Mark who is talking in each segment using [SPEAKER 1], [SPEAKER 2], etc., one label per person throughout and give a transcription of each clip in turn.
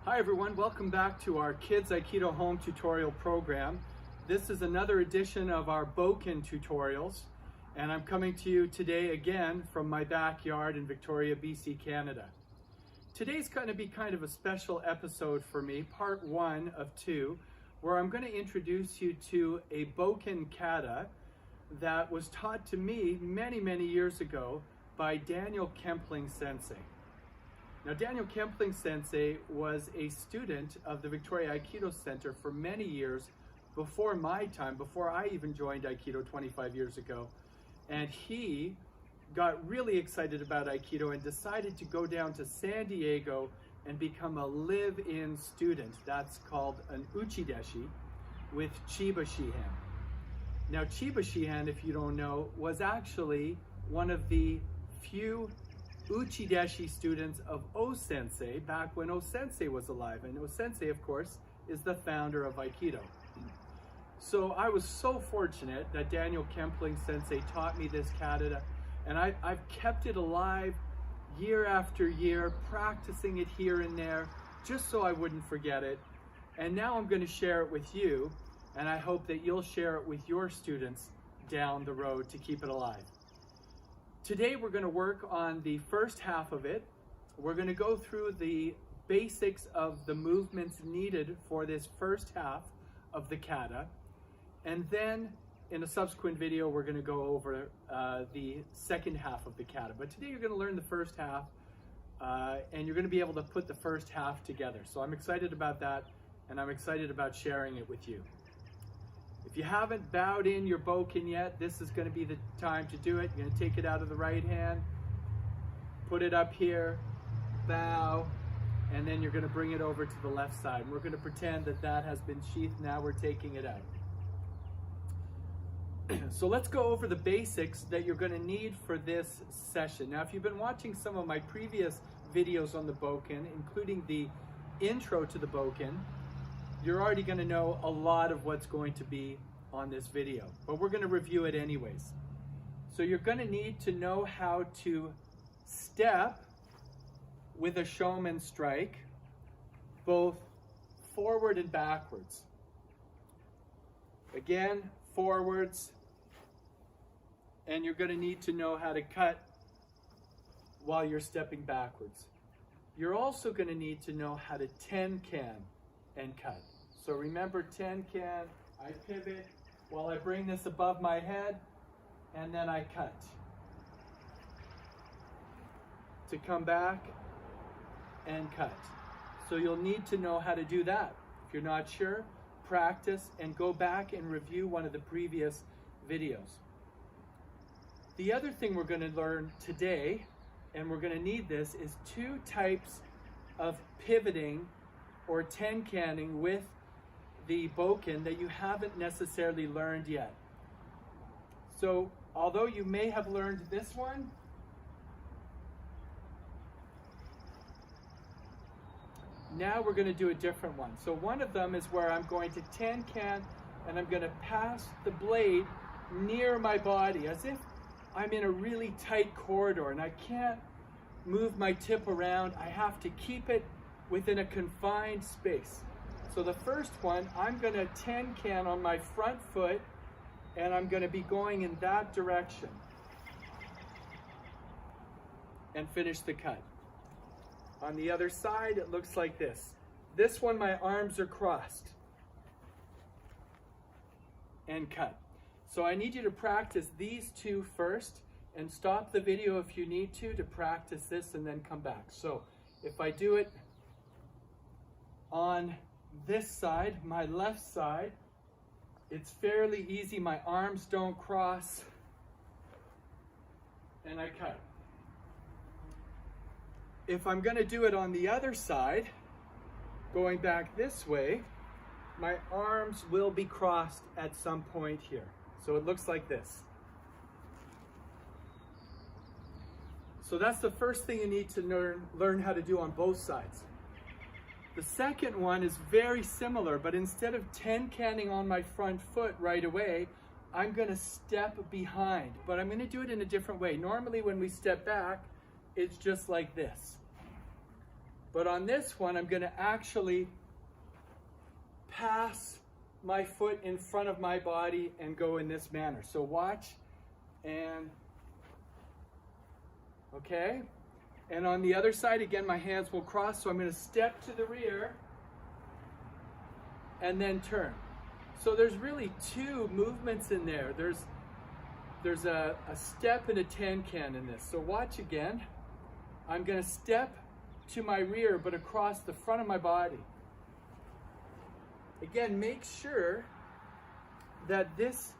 [SPEAKER 1] Hi everyone, welcome back to our Kids Aikido Home Tutorial program. This is another edition of our Bokken tutorials, and I'm coming to you today again from my backyard in Victoria, BC, Canada. Today's going to be kind of a special episode for me, part one of two, where I'm going to introduce you to a Bokken Kata that was taught to me many years ago by Kempling Sensei. Now, Kempling Sensei was a student of the Victoria Aikido Center for many years before my time, before I even joined Aikido 25 years ago. And he got really excited about Aikido and decided to go down to San Diego and become a live-in student. That's called an Uchideshi with Chiba Shihan. Now, Chiba Shihan, if you don't know, was actually one of the few Uchideshi students of Sensei back when Sensei was alive. And Sensei, of course, is the founder of Aikido. So I was so fortunate that Kempling Sensei taught me this kata, and I've kept it alive year after year, practicing it here and there, just so I wouldn't forget it. And now I'm going to share it with you, and I hope that you'll share it with your students down the road to keep it alive. Today we're going to work on the first half of it. We're going to go through the basics of the movements needed for this first half of the kata. And then in a subsequent video, we're going to go over the second half of the kata. But today you're going to learn the first half and you're going to be able to put the first half together. So I'm excited about that, and I'm excited about sharing it with you. If you haven't bowed in your bokken yet, this is going to be the time to do it. You're going to take it out of the right hand, put it up here, bow, and then you're going to bring it over to the left side. And we're going to pretend that that has been sheathed. Now we're taking it out. So let's go over the basics that you're going to need for this session. Now, if you've been watching some of my previous videos on the bokken, including the intro to the bokken, you're already going to know a lot of what's going to be on this video, but we're going to review it anyways. So you're going to need to know how to step with a showman strike, both forward and backwards. Again, forwards, and you're going to need to know how to cut while you're stepping backwards. You're also going to need to know how to ten-kan and cut. So remember, ten-kan, I pivot while I bring this above my head, and then I cut. To come back and cut. So you'll need to know how to do that. If you're not sure, practice and go back and review one of the previous videos. The other thing we're going to learn today, and we're going to need this, is two types of pivoting or ten-canning with the bokken that you haven't necessarily learned yet. So although you may have learned this one, now we're going to do a different one. So one of them is where I'm going to ten-can and I'm going to pass the blade near my body as if I'm in a really tight corridor and I can't move my tip around. I have to keep it within a confined space. So the first one, I'm going to ten-can on my front foot, and I'm going to be going in that direction and finish the cut. On the other side, it looks like this. This one, my arms are crossed and cut. So I need you to practice these two first and stop the video if you need to practice this and then come back. So if I do it on this side, my left side, it's fairly easy. My arms don't cross, and I cut. If I'm going to do it on the other side, going back this way, my arms will be crossed at some point here. So it looks like this. So that's the first thing you need to learn how to do on both sides. The second one is very similar, but instead of ten-canning on my front foot right away, I'm going to step behind, but I'm going to do it in a different way. Normally when we step back, it's just like this. But on this one, I'm going to actually pass my foot in front of my body and go in this manner. So watch, and okay. And on the other side, again, my hands will cross. So I'm going to step to the rear and then turn. So there's really two movements in there. There's a step and a ten-can in this. So watch again. I'm going to step to my rear, but across the front of my body. Again, make sure that this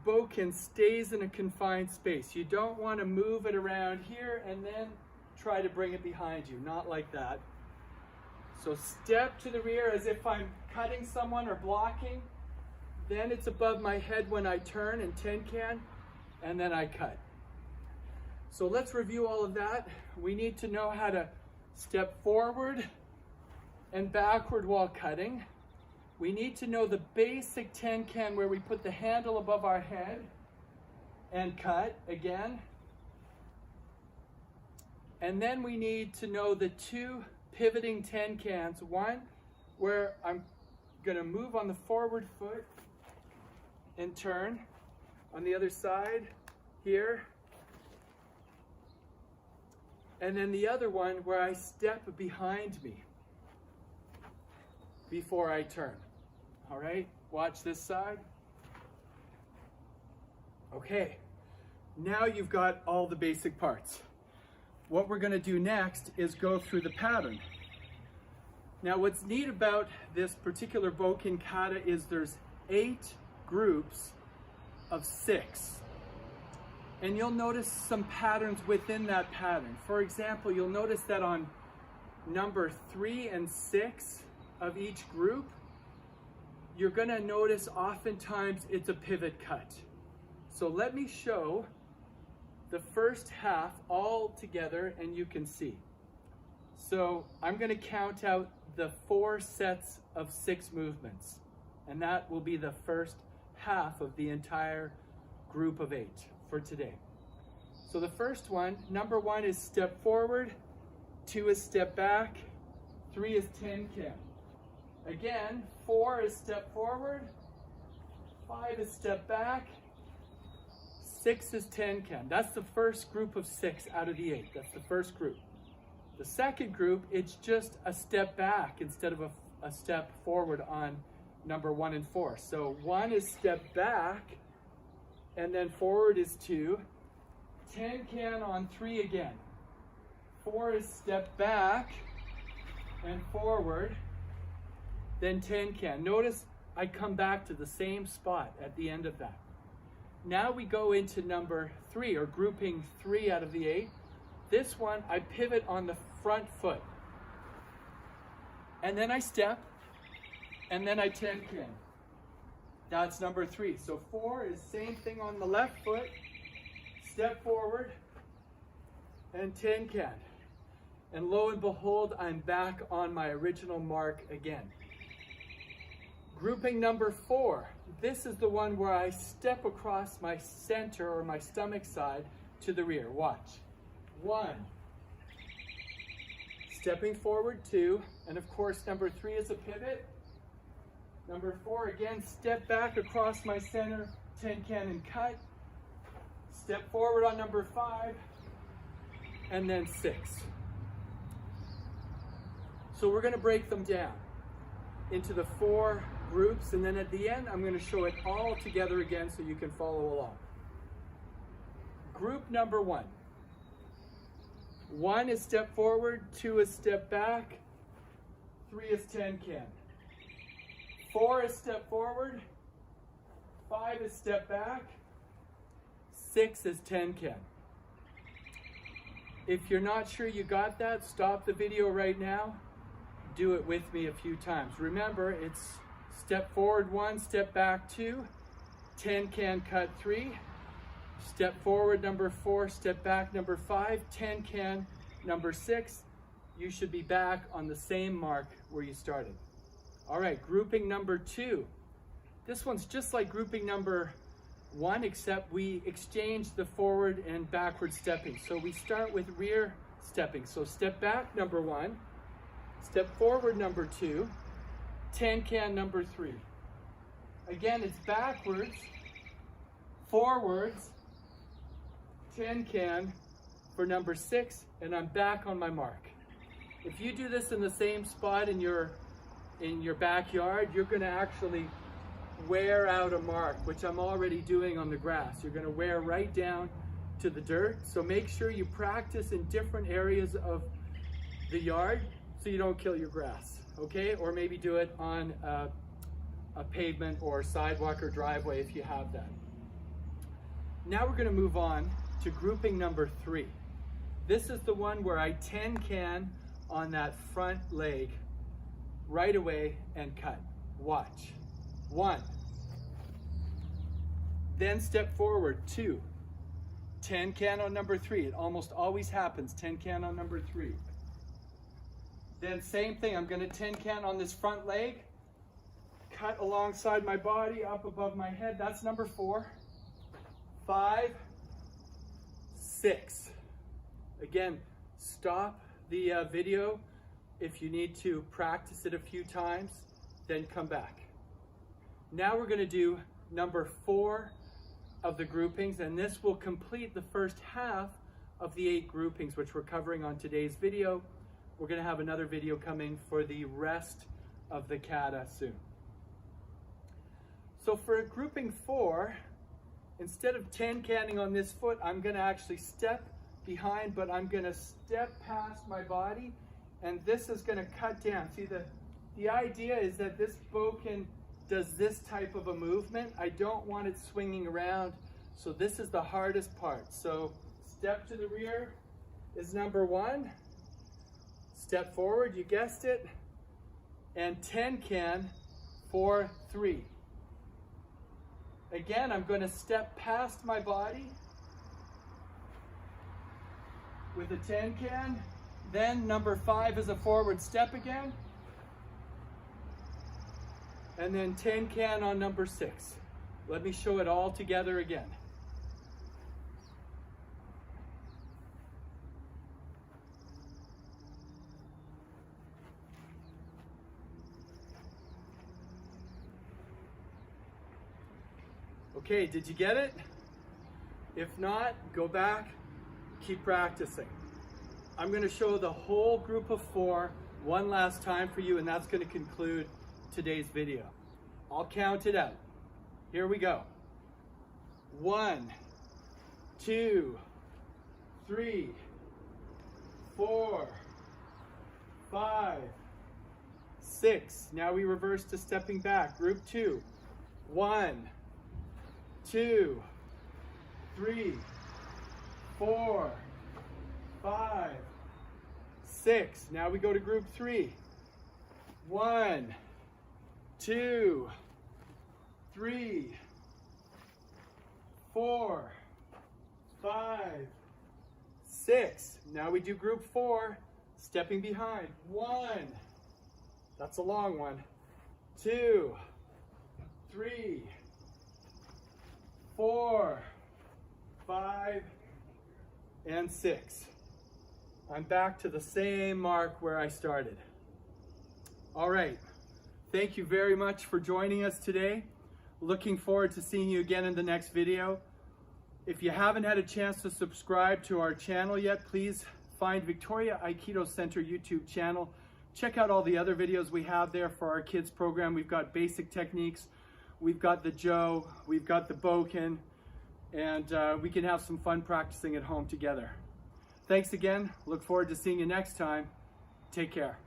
[SPEAKER 1] bokken stays in a confined space. You don't want to move it around here and then try to bring it behind you. Not like that. So step to the rear as if I'm cutting someone or blocking. Then it's above my head when I turn and ten-can, and then I cut. So let's review all of that. We need to know how to step forward and backward while cutting. We need to know the basic ten-can where we put the handle above our head and cut again. And then we need to know the two pivoting ten-cans. One where I'm going to move on the forward foot and turn. On the other side here. And then the other one where I step behind me before I turn. All right, watch this side. Okay, now you've got all the basic parts. What we're going to do next is go through the pattern. Now what's neat about this particular Bokken Kata is there's 8 groups of 6. And you'll notice some patterns within that pattern. For example, you'll notice that on number 3 and 6 of each group, you're going to notice oftentimes it's a pivot cut. So let me show the first half all together and you can see. So I'm going to count out the 4 sets of 6 movements, and that will be the first half of the entire group of 8 for today. So the first one, number 1 is step forward, 2 is step back, 3 is ten-can. Again, 4 is step forward, 5 is step back, 6 is ten-can. That's the first group of 6 out of the 8. That's the first group. The second group, it's just a step back instead of a step forward on number 1 and 4. So 1 is step back, and then forward is 2. Ten-can on 3 again. 4 is step back and forward, then ten-can. Notice I come back to the same spot at the end of that. Now we go into number 3, or grouping 3 out of the 8. This one, I pivot on the front foot. And then I step, and then I ten-can. That's number 3. So 4 is same thing on the left foot, step forward, and ten-can. And lo and behold, I'm back on my original mark again. Grouping number 4. This is the one where I step across my center or my stomach side to the rear. Watch. 1. Stepping forward, 2. And of course, number 3 is a pivot. Number 4, again, step back across my center, ten-can and cut. Step forward on number 5. And then 6. So we're going to break them down into the 4 groups, and then at the end I'm going to show it all together again so you can follow along. Group number 1. 1 is step forward, 2 is step back, 3 is ten-can. 4 is step forward, 5 is step back, 6 is ten-can. If you're not sure you got that, stop the video right now. Do it with me a few times. Remember, it's step forward 1, step back 2, ten-can cut 3, step forward number 4, step back number 5, ten-can number 6. You should be back on the same mark where you started. All right, grouping number 2. This one's just like grouping number 1, except we exchange the forward and backward stepping. So we start with rear stepping. So step back number 1, Step forward number 2, 10 can number 3. Again, it's backwards, forwards, 10 can for number 6, and I'm back on my mark. If you do this in the same spot in your backyard, you're going to actually wear out a mark, which I'm already doing on the grass. You're going to wear right down to the dirt. So make sure you practice in different areas of the yard so you don't kill your grass, okay? Or maybe do it on a pavement or sidewalk or driveway if you have that. Now we're going to move on to grouping number 3. This is the one where I 10 can on that front leg right away and cut. Watch. 1. Then step forward. 2. 10 can on number 3. It almost always happens. 10 can on number 3. Then same thing. I'm going to 10 can on this front leg. Cut alongside my body, up above my head. That's number 4. 5. 6. Again, stop the video if you need to practice it a few times, then come back. Now we're going to do number 4 of the groupings, and this will complete the first half of the 8 groupings which we're covering on today's video. We're going to have another video coming for the rest of the kata soon. So for grouping 4, instead of 10 canning on this foot, I'm going to actually step behind, but I'm going to step past my body, and this is going to cut down. See, the idea is that this bokken does this type of a movement. I don't want it swinging around, so this is the hardest part. So step to the rear is number 1. Step forward, you guessed it, and 10 can for 3. Again, I'm going to step past my body with a 10 can. Then number 5 is a forward step again. And then 10 can on number 6. Let me show it all together again. Okay, did you get it? If not, go back, keep practicing. I'm going to show the whole group of 4 one last time for you, and that's going to conclude today's video. I'll count it out. Here we go. 1, 2, 3, 4, 5, 6. Now we reverse to stepping back. Group 2. 1, 2, 3, 4, 5, 6. Now we go to group 3. 1, 2, 3, 4, 5, 6. Now we do group 4, stepping behind. 1, that's a long one. 2, 3, 4, 5, and 6. I'm back to the same mark where I started. All right. Thank you very much for joining us today. Looking forward to seeing you again in the next video. If you haven't had a chance to subscribe to our channel yet, please find Victoria Aikido Center YouTube channel. Check out all the other videos we have there for our kids program. We've got basic techniques, we've got the Jo, we've got the Bokken, and we can have some fun practicing at home together. Thanks again. Look forward to seeing you next time. Take care.